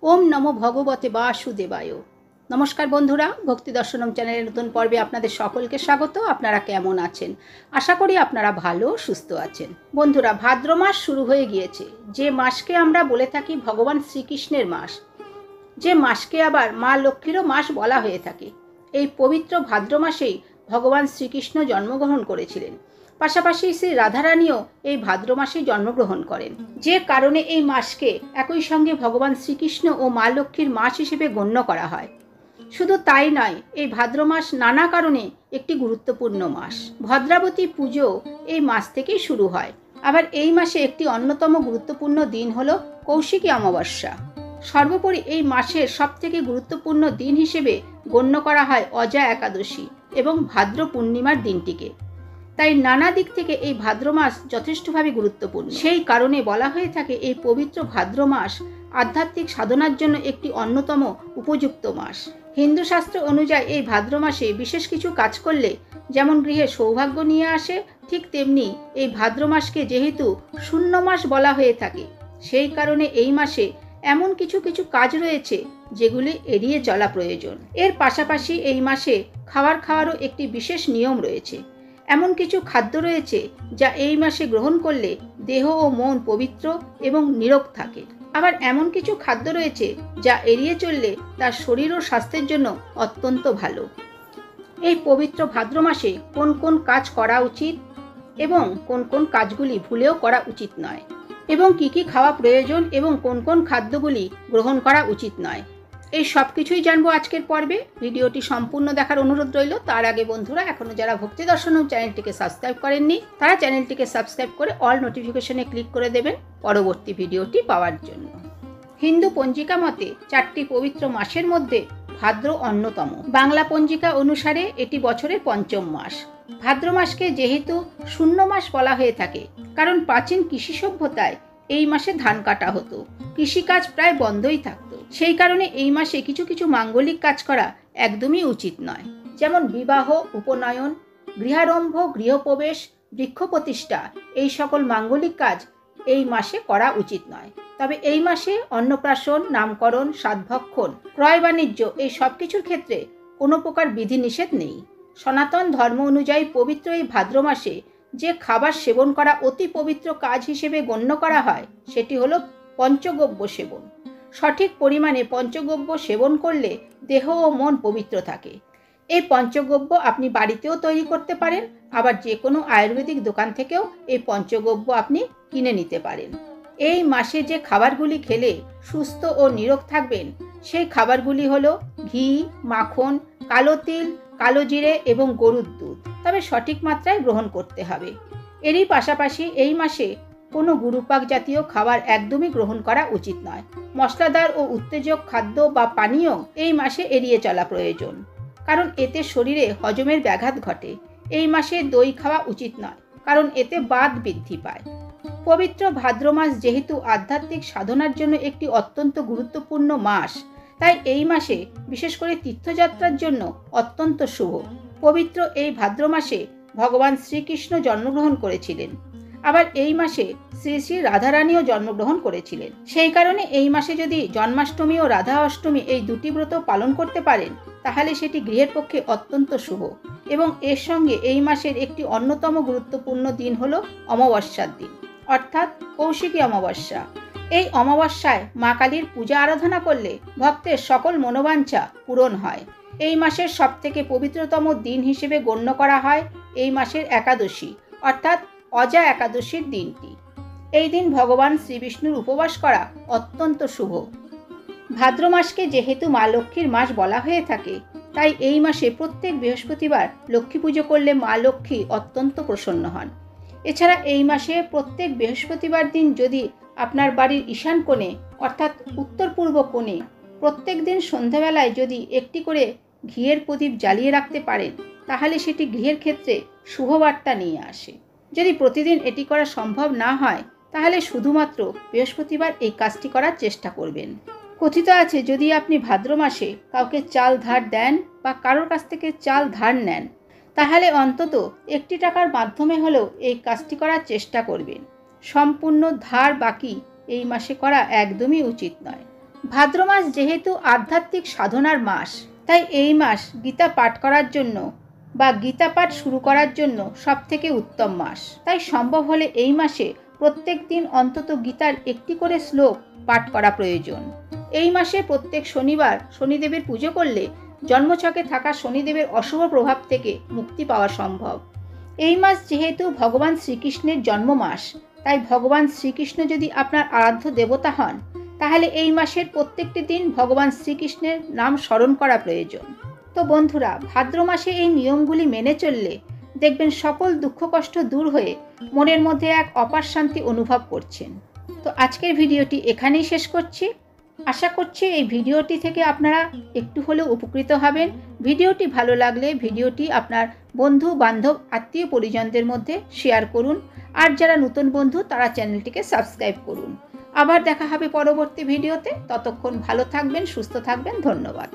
ওম নমো ভগবতে বাসুদেবায়। নমস্কার বন্ধুরা, ভক্তি দর্শনম চ্যানেলের নতুন পর্বে আপনাদের সকলকে স্বাগত। আপনারা কেমন আছেন? আশা করি আপনারা ভালো সুস্থ আছেন। বন্ধুরা, ভাদ্র মাস শুরু হয়ে গিয়েছে, যে মাসকে আমরা বলে থাকি ভগবান শ্রীকৃষ্ণের মাস, যে মাসকে আবার মা লক্ষ্মীরও মাস বলা হয়ে থাকে। এই পবিত্র ভাদ্র মাসেই ভগবান শ্রীকৃষ্ণ জন্মগ্রহণ করেছিলেন। পাশাপাশি শ্রী রাধারানীও এই ভাদ্র মাসেই জন্মগ্রহণ করেন, যে কারণে এই মাসকে একই সঙ্গে ভগবান শ্রীকৃষ্ণ ও মা লক্ষ্মীর মাস হিসেবে গণ্য করা হয়। শুধু তাই নয়, এই ভাদ্র মাস নানা কারণে একটি গুরুত্বপূর্ণ মাস। ভদ্রাবতী পুজো এই মাস থেকেই শুরু হয়। আবার এই মাসে একটি অন্যতম গুরুত্বপূর্ণ দিন হলো কৌশিকী অমাবস্যা। সর্বোপরি এই মাসের সবথেকে গুরুত্বপূর্ণ দিন হিসেবে গণ্য করা হয় অজা একাদশী এবং ভাদ্র পূর্ণিমার দিনটিকে। তাই নানা দিক থেকে এই ভাদ্র মাস যথেষ্টভাবে গুরুত্বপূর্ণ। সেই কারণে বলা হয়ে থাকে এই পবিত্র ভাদ্র মাস আধ্যাত্মিক সাধনার জন্য একটি অন্যতম উপযুক্ত মাস। হিন্দু শাস্ত্র অনুযায়ী এই ভাদ্র মাসে বিশেষ কিছু কাজ করলে যেমন গৃহে সৌভাগ্য নিয়ে আসে, ঠিক তেমনি এই ভাদ্র মাসকে যেহেতু শূন্য মাস বলা হয়ে থাকে, সেই কারণে এই মাসে এমন কিছু কিছু কাজ রয়েছে যেগুলি এড়িয়ে চলা প্রয়োজন। এর পাশাপাশি এই মাসে খাওয়ারও একটি বিশেষ নিয়ম রয়েছে। এমন কিছু খাদ্য রয়েছে যা এই মাসে গ্রহণ করলে দেহ ও মন পবিত্র এবং নীরোগ থাকে। আবার এমন কিছু খাদ্য রয়েছে যা এড়িয়ে চললে তার শরীর ও স্বাস্থ্যের জন্য অত্যন্ত ভালো। এই পবিত্র ভাদ্র মাসে কোন কোন কাজ করা উচিত এবং কোন কোন কাজগুলি ভুলেও করা উচিত নয়, এবং কি কি খাওয়া প্রয়োজন এবং কোন কোন খাদ্যগুলি গ্রহণ করা উচিত নয়, এই সব কিছুই জানবো আজকের পর্বে। ভিডিওটি সম্পূর্ণ দেখার অনুরোধ রইল। তার আগে বন্ধুরা, এখনো যারা ভক্তি দর্শনম চ্যানেলটিকে সাবস্ক্রাইব করেননি, তারা চ্যানেলটিকে সাবস্ক্রাইব করে অল নোটিফিকেশনে ক্লিক করে দেবেন পরবর্তী ভিডিওটি পাওয়ার জন্য। হিন্দু পঞ্জিকা মতে 4টি পবিত্র মাসের মধ্যে ভাদ্র অন্যতম। বাংলা পঞ্জিকা অনুসারে এটি বছরের পঞ্চম মাস। ভাদ্র মাসকে যেহেতু শূন্য মাস বলা হয়ে থাকে, কারণ প্রাচীন কৃষি সভ্যতায় এই মাসে ধান কাটা হতো, কৃষিকাজ প্রায় বন্ধই থাকতো। সেই কারণে এই মাসে কিছু কিছু মাঙ্গলিক কাজ করা একদমই উচিত নয়, যেমন বিবাহ, উপনয়ন, গৃহারম্ভ, গৃহপ্রবেশ, বৃক্ষ প্রতিষ্ঠা, এই সকল মাঙ্গলিক কাজ এই মাসে করা উচিত নয়। তবে এই মাসে অন্নপ্রাশন, নামকরণ, সাধভক্ষণ, ক্রয় বাণিজ্য এই সব কিছুর ক্ষেত্রে কোনো প্রকার বিধিনিষেধ নেই। সনাতন ধর্ম অনুযায়ী পবিত্র এই ভাদ্র মাসে যে খাবার সেবন করা অতি পবিত্র কাজ হিসেবে গণ্য করা হয়, সেটি হলো পঞ্চগব্য সেবন। সঠিক পরিমাণে পঞ্চগব্য সেবন করলে দেহ ও মন পবিত্র থাকে। এই পঞ্চগব্য আপনি বাড়িতেও তৈরি করতে পারেন, আবার যে কোনো আয়ুর্বেদিক দোকান থেকেও এই পঞ্চগব্য আপনি কিনে নিতে পারেন। এই মাসে যে খাবারগুলি খেলে সুস্থ ও নিরোগ থাকবেন, সেই খাবারগুলি হলো ঘি, মাখন, কালো তিল, কালো জিরে এবং গরুর দুধ, তবে সঠিক মাত্রায় গ্রহণ করতে হবে। এরই পাশাপাশি এই মাসে কোনো গুরুপাক জাতীয় খাবার একদমই গ্রহণ করা উচিত নয়। মশলাদার ও উত্তেজক খাদ্য বা পানীয় এই মাসে এড়িয়ে চলা প্রয়োজন, কারণ এতে শরীরে হজমের ব্যাঘাত ঘটে। এই মাসে দই খাওয়া উচিত নয়, কারণ এতে বাত বৃদ্ধি পায়। পবিত্র ভাদ্র মাস যেহেতু আধ্যাত্মিক সাধনার জন্য একটি অত্যন্ত গুরুত্বপূর্ণ মাস, তাই এই মাসে বিশেষ করে তীর্থযাত্রার জন্য অত্যন্ত শুভ। পবিত্র এই ভাদ্র মাসে ভগবান শ্রীকৃষ্ণ জন্মগ্রহণ করেছিলেন। আবার এই মাসে শ্রী শ্রী রাধারানীও জন্মগ্রহণ করেছিলেন। সেই কারণে এই মাসে যদি জন্মাষ্টমী ও রাধা অষ্টমী এই দুটি ব্রত পালন করতে পারেন, তাহলে সেটি গৃহের পক্ষে অত্যন্ত শুভ। এবং এর সঙ্গে এই মাসের একটি অন্যতম গুরুত্বপূর্ণ দিন হলো অমাবস্যার দিন, অর্থাৎ কৌশিকী অমাবস্যা। এই অমাবস্যায় মা কালীর পূজা আরাধনা করলে ভক্তের সকল মনোবাঞ্ছা পূরণ হয়। এই মাসের সবথেকে পবিত্রতম দিন হিসেবে গণ্য করা হয় এই মাসের একাদশী, অর্থাৎ অজা একাদশীর দিনটি। এই দিন ভগবান শ্রীবিষ্ণুর উপবাস করা অত্যন্ত শুভ। ভাদ্র মাসকে যেহেতু মা লক্ষ্মীর মাস বলা হয়ে থাকে, তাই এই মাসে প্রত্যেক বৃহস্পতিবার লক্ষ্মী পুজো করলে মা লক্ষ্মী অত্যন্ত প্রসন্ন হন। এছাড়া এই মাসে প্রত্যেক বৃহস্পতিবার দিন যদি আপনার বাড়ির ঈশান কোণে, অর্থাৎ উত্তর পূর্ব কোণে প্রত্যেক দিন সন্ধ্যাবেলায় যদি একটি করে ঘিয়ের প্রদীপ জ্বালিয়ে রাখতে পারেন, তাহলে সেটি গৃহের ক্ষেত্রে শুভবার্তা নিয়ে আসে। যদি প্রতিদিন এটি করা সম্ভব না হয়, তাহলে শুধুমাত্র বৃহস্পতিবার এই কাজটি করার চেষ্টা করবেন। কথিত আছে, যদি আপনি ভাদ্র মাসে কাউকে চাল ধার দেন বা কারোর কাছ থেকে চাল ধার নেন, তাহলে অন্তত 1 টাকার মাধ্যমে হলেও এই কাজটি করার চেষ্টা করবেন। সম্পূর্ণ ধার বাকি এই মাসে করা একদমই উচিত নয়। ভাদ্র মাস যেহেতু আধ্যাত্মিক সাধনার মাস, তাই এই মাস গীতা পাঠ করার জন্য বা গীতা পাঠ শুরু করার জন্য সবথেকে উত্তম মাস। তাই সম্ভব হলে এই মাসে প্রত্যেক দিন অন্তত গীতার একটি করে শ্লোক পাঠ করা প্রয়োজন। এই মাসে প্রত্যেক শনিবার শনিদেবের পুজো করলে জন্মছকে থাকা শনিদেবের অশুভ প্রভাব থেকে মুক্তি পাওয়া সম্ভব। এই মাস যেহেতু ভগবান শ্রীকৃষ্ণের জন্ম মাস, তাই ভগবান শ্রীকৃষ্ণ যদি আপনার আরাধ্য দেবতা হন, তাহলে এই মাসের প্রত্যেকটি দিন ভগবান শ্রীকৃষ্ণের নাম স্মরণ করা প্রয়োজন। তো বন্ধুরা, ভাদ্র মাসে এই নিয়মগুলি মেনে চললে দেখবেন সকল দুঃখ কষ্ট দূর হয়ে মনের মধ্যে এক অপার শান্তি অনুভব করছেন। তো আজকের ভিডিওটি এখানেই শেষ করছি। আশা করছি এই ভিডিওটি থেকে আপনারা একটু হলেও উপকৃত হবেন। ভিডিওটি ভালো লাগলে ভিডিওটি আপনার বন্ধু বান্ধব আত্মীয় পরিজনদের মধ্যে শেয়ার করুন। আর যারা নতুন বন্ধু তারা চ্যানেলটিকে সাবস্ক্রাইব করুন। আবার দেখা হবে পরবর্তী ভিডিওতে। ততক্ষণ ভালো থাকবেন, সুস্থ থাকবেন। ধন্যবাদ।